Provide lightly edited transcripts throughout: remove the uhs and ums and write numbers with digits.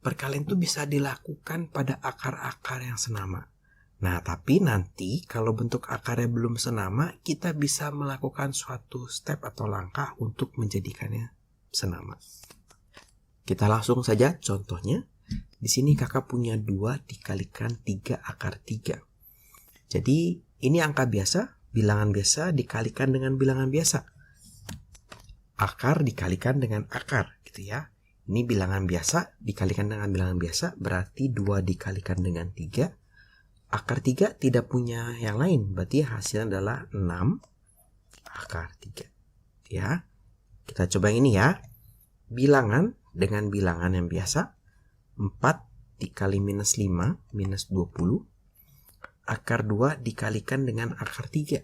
perkalian itu bisa dilakukan pada akar-akar yang senama. Nah, tapi nanti kalau bentuk akarnya belum senama, kita bisa melakukan suatu step atau langkah untuk menjadikannya senama. Kita langsung saja contohnya. Di sini kakak punya 2 dikalikan 3 akar 3. Jadi ini angka biasa, bilangan biasa dikalikan dengan bilangan biasa. Akar dikalikan dengan akar, gitu ya. Ini bilangan biasa dikalikan dengan bilangan biasa, berarti 2 dikalikan dengan 3. Akar 3 tidak punya yang lain, berarti hasilnya adalah 6 akar 3. Ya. Kita coba ini ya. Bilangan dengan bilangan yang biasa, 4 dikali minus 5, minus 20. Akar 2 dikalikan dengan akar 3.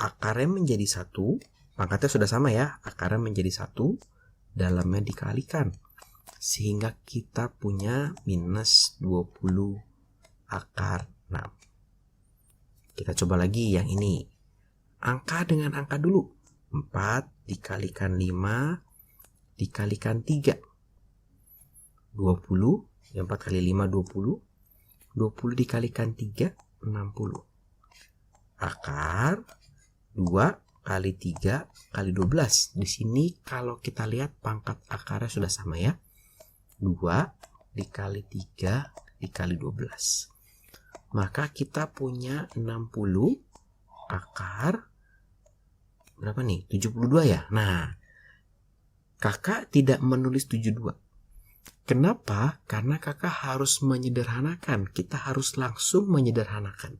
Akarnya menjadi 1. Pangkatnya sudah sama ya, akarnya menjadi 1, dalamnya dikalikan. Sehingga kita punya minus 20 akar 6. Kita coba lagi yang ini. Angka dengan angka dulu. 4 dikalikan 5 dikalikan 3. 20. 4 kali 5, 20. 20 dikalikan 3, 60. Akar 2 kali 3 kali 12. Di sini kalau kita lihat pangkat akarnya sudah sama ya. 2 dikali 3 dikali 12. Maka kita punya 60 akar berapa nih? 72 ya. Nah, kakak tidak menulis 72. Kenapa? Karena kakak harus menyederhanakan. Kita harus langsung menyederhanakan.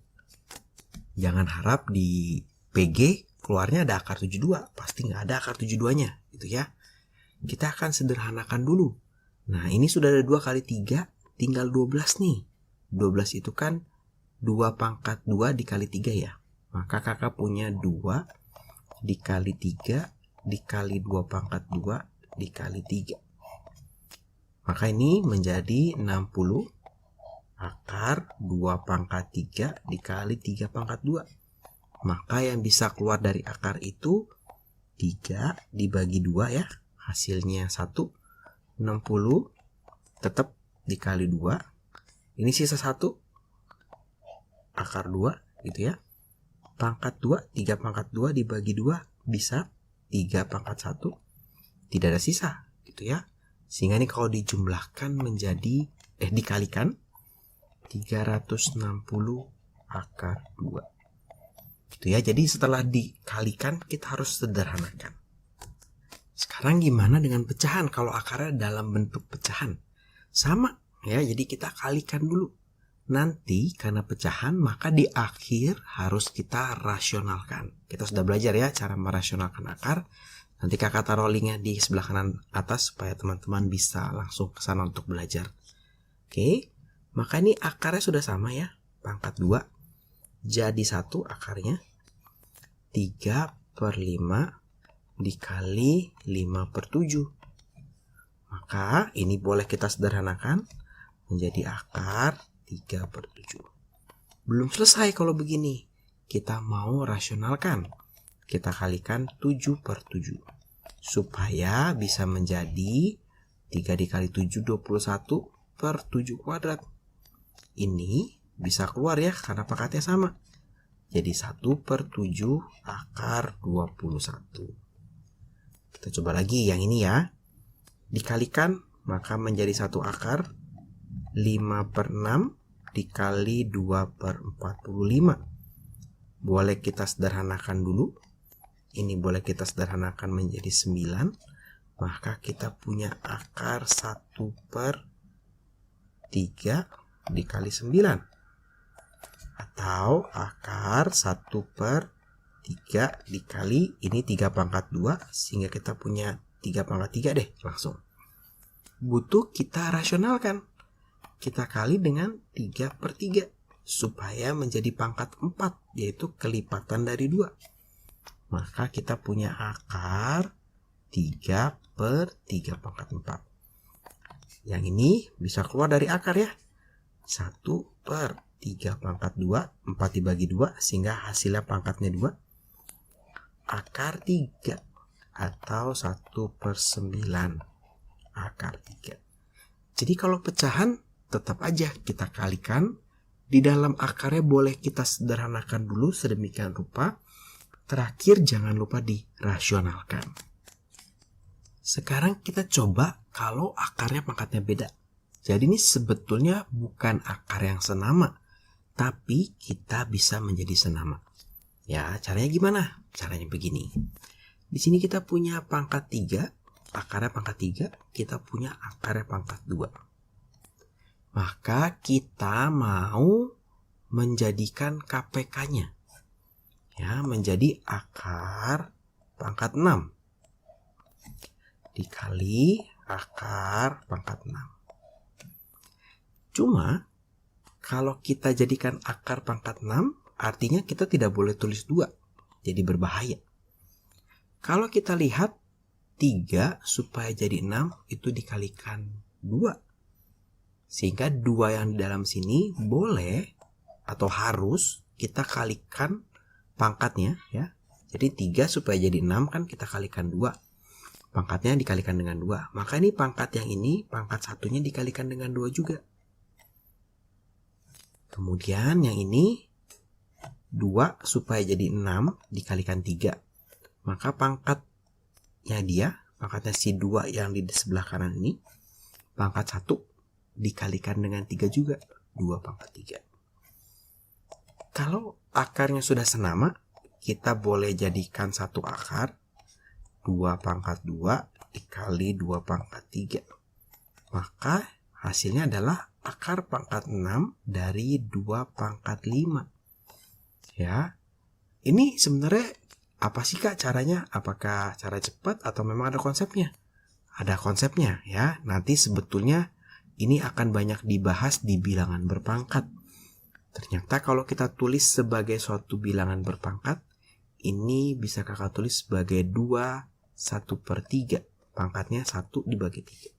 Jangan harap di PG keluarnya ada akar 72. Pasti nggak ada akar 72-nya. Gitu ya. Kita akan sederhanakan dulu. Nah, ini sudah ada 2 kali 3. Tinggal 12 nih. 12 itu kan 2 pangkat 2 dikali 3 ya. Maka kakak punya 2 dikali 3 dikali 2 pangkat 2 dikali 3. Maka ini menjadi 60 akar 2 pangkat 3 dikali 3 pangkat 2. Maka yang bisa keluar dari akar itu 3 dibagi 2 ya. Hasilnya 1. 60 tetap dikali 2. Ini sisa 1. Akar 2 gitu ya. Pangkat 2, 3 pangkat 2 dibagi 2 bisa 3 pangkat 1. Tidak ada sisa gitu ya. Sehingga ini kalau dijumlahkan menjadi dikalikan 360 akar 2. Gitu ya. Jadi setelah dikalikan kita harus sederhanakan. Sekarang gimana dengan pecahan kalau akarnya dalam bentuk pecahan? Sama ya, jadi kita kalikan dulu. Nanti karena pecahan maka di akhir harus kita rasionalkan. Kita sudah belajar ya cara merasionalkan akar. Nanti kakak taruh linknya di sebelah kanan atas supaya teman-teman bisa langsung ke sana untuk belajar. Oke, maka ini akarnya sudah sama ya, pangkat 2. Jadi 1 akarnya 3/5 dikali 5/7. Maka ini boleh kita sederhanakan menjadi akar 3/7. Belum selesai kalau begini. Kita mau rasionalkan. Kita kalikan 7/7. Supaya bisa menjadi 3 dikali 7, 21/7 kuadrat. Ini bisa keluar ya karena pangkatnya sama. Jadi 1/7 akar 21. Kita coba lagi yang ini ya. Dikalikan maka menjadi 1 akar 5/6 dikali 2/45. Boleh kita sederhanakan dulu. Ini boleh kita sederhanakan menjadi 9. Maka kita punya akar 1/3 dikali 9. Atau akar 1/3 dikali ini 3 pangkat 2. Sehingga kita punya 3 pangkat 3 deh langsung. Butuh kita rasionalkan. Kita kali dengan 3/3 supaya menjadi pangkat 4, yaitu kelipatan dari 2. Maka kita punya akar 3/3 pangkat 4. Yang ini bisa keluar dari akar ya. 1/3 pangkat 2, 4 dibagi 2 sehingga hasilnya pangkatnya 2. Akar 3 atau 1/9 akar 3. Jadi kalau pecahan tetap aja kita kalikan. Di dalam akarnya boleh kita sederhanakan dulu sedemikian rupa. Terakhir jangan lupa dirasionalkan. Sekarang kita coba kalau akarnya pangkatnya beda. Jadi ini sebetulnya bukan akar yang senama, tapi kita bisa menjadi senama. Ya, caranya gimana? Caranya begini. Di sini kita punya pangkat 3, akarnya pangkat 3, kita punya akarnya pangkat 2. Maka kita mau menjadikan KPK-nya. Ya, menjadi akar pangkat 6 dikali akar pangkat 6. Cuma kalau kita jadikan akar pangkat 6, artinya kita tidak boleh tulis 2. Jadi berbahaya. Kalau kita lihat 3 supaya jadi 6 itu dikalikan 2. Sehingga 2 yang di dalam sini boleh atau harus kita kalikan pangkatnya ya. Jadi 3 supaya jadi 6 kan kita kalikan 2. Pangkatnya dikalikan dengan 2. Maka ini pangkat yang ini, pangkat satunya dikalikan dengan 2 juga. Kemudian yang ini 2 supaya jadi 6 dikalikan 3. Maka pangkatnya si 2 yang di sebelah kanan ini, pangkat 1 dikalikan dengan 3 juga. 2 pangkat 3. Kalau akarnya sudah senama, kita boleh jadikan satu akar. 2 pangkat 2 dikali 2 pangkat 3. Maka hasilnya adalah akar pangkat 6 dari 2 pangkat 5. Ya, ini sebenarnya apa sih Kak caranya? Apakah cara cepat atau memang ada konsepnya? Ada konsepnya ya. Nanti sebetulnya ini akan banyak dibahas di bilangan berpangkat. Ternyata kalau kita tulis sebagai suatu bilangan berpangkat, ini bisa Kakak tulis sebagai 2/1/3. Pangkatnya 1 dibagi 3.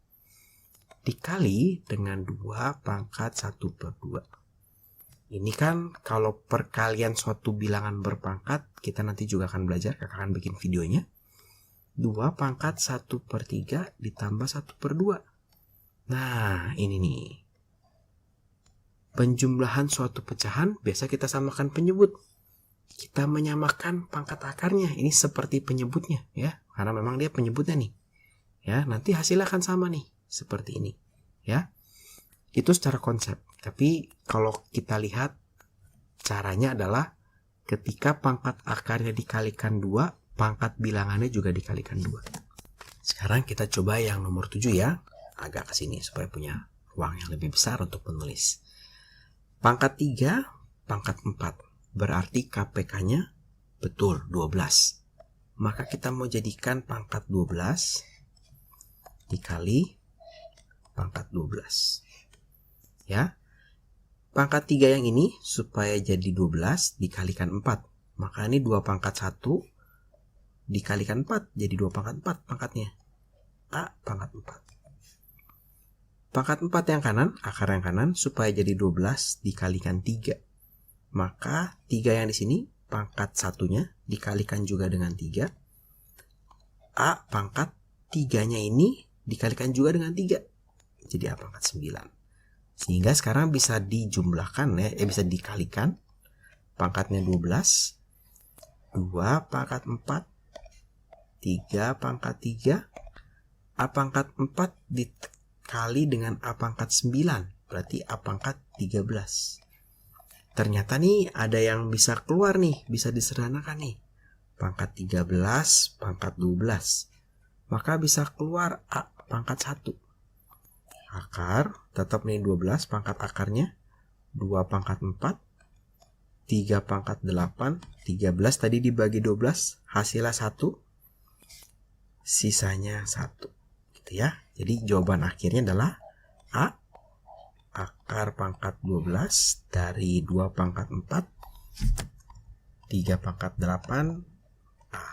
Dikali dengan 2 pangkat 1/2. Ini kan kalau perkalian suatu bilangan berpangkat, kita nanti juga akan belajar, Kakak akan bikin videonya. 2 pangkat 1/3 ditambah 1/2. Nah, ini nih. Penjumlahan suatu pecahan biasa kita samakan penyebut. Kita menyamakan pangkat akarnya. Ini seperti penyebutnya ya, karena memang dia penyebutnya nih. Ya, nanti hasilnya akan sama nih. Seperti ini ya. Itu secara konsep. Tapi kalau kita lihat caranya adalah ketika pangkat akarnya dikalikan 2, pangkat bilangannya juga dikalikan 2. Sekarang kita coba yang nomor 7 ya. Agak ke sini supaya punya ruang yang lebih besar untuk menulis. Pangkat 3, pangkat 4. Berarti KPK-nya betul 12. Maka kita mau jadikan pangkat 12 dikali pangkat 12. Ya. Pangkat 3 yang ini supaya jadi 12 dikalikan 4. Maka ini 2 pangkat 1 dikalikan 4 jadi 2 pangkat 4 pangkatnya. A pangkat 4. Pangkat 4 yang kanan, akar yang kanan supaya jadi 12 dikalikan 3. Maka 3 yang di sini pangkat satunya dikalikan juga dengan 3. A pangkat 3-nya ini dikalikan juga dengan 3. Jadi A pangkat 9. Sehingga sekarang bisa dijumlahkan ya, bisa dikalikan. Pangkatnya 12. 2 pangkat 4. 3 pangkat 3. A pangkat 4 dikali dengan A pangkat 9. Berarti A pangkat 13. Ternyata nih ada yang bisa keluar nih. Bisa disederhanakan nih. Pangkat 13 pangkat 12. Maka bisa keluar A pangkat 1. Akar tetap nih 12 pangkat akarnya. 2 pangkat 4. 3 pangkat 8. 13 tadi dibagi 12. Hasilnya 1. Sisanya 1. Gitu ya. Jadi jawaban akhirnya adalah A. Akar pangkat 12 dari 2 pangkat 4. 3 pangkat 8. A.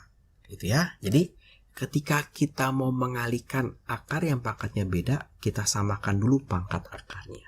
Gitu ya. Jadi ketika kita mau mengalihkan akar yang pangkatnya beda, kita samakan dulu pangkat akarnya.